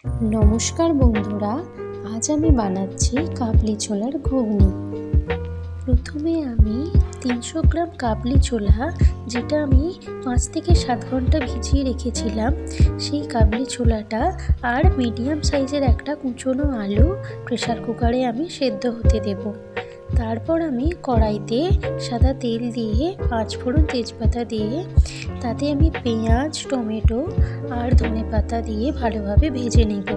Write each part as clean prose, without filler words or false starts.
নমস্কার বন্ধুরা, আজ আমি বানাচ্ছি কাবলি ছোলার ঘুগনি। প্রথমে আমি 300 গ্রাম কাবলি ছোলা, যেটা আমি 5 থেকে 7 ঘন্টা ভিজিয়ে রেখেছিলাম, সেই কাবলি ছোলাটা আর মিডিয়াম সাইজের একটা কুচনো আলু প্রেসার কুকারে আমি সেদ্ধ হতে দেব। তারপর আমি কড়াইতে সাদা তেল দিয়ে 5 ফোড়ন তেজপাতা দিয়ে তাতে আমি পেঁয়াজ, টমেটো আর ধনেপাতা দিয়ে ভালোভাবে ভেজে নেব।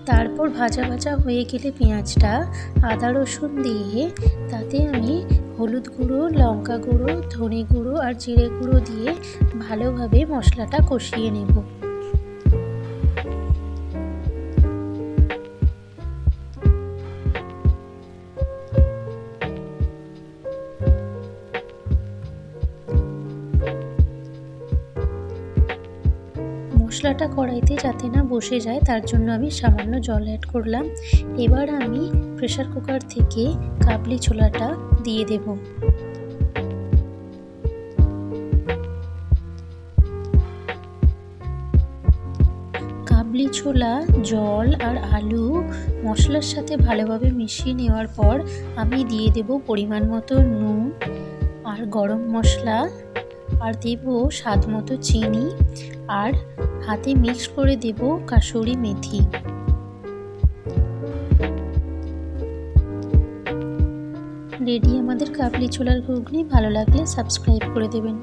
তারপর ভাজা ভাজা হয়ে গেলে পেঁয়াজটা আদা রসুন দিয়ে তাতে আমি হলুদ গুঁড়ো, লঙ্কা গুঁড়ো, ধনে গুঁড়ো আর জিরে গুঁড়ো দিয়ে ভালোভাবে মশলাটা কষিয়ে নেব। মশলাটা কড়াইতে যাতে না বসে যায় তার জন্য আমি সামান্য জল অ্যাড করলাম। এবার আমি প্রেসার কুকার থেকে কাবলি ছোলাটা দিয়ে দেব। কাবলি ছোলা, জল আর আলু মশলার সাথে ভালোভাবে মিশিয়ে নেওয়ার পর আমি দিয়ে দেব পরিমাণ মতো নুন আর গরম মশলা, আর দেব স্বাদ মতো চিনি, আর হাতে মিক্স করে দেব কাসুরি মেথি। রেডি আমাদের কাবলি ছোলার ঘুগনি। ভালো লাগলে সাবস্ক্রাইব করে দেবেন।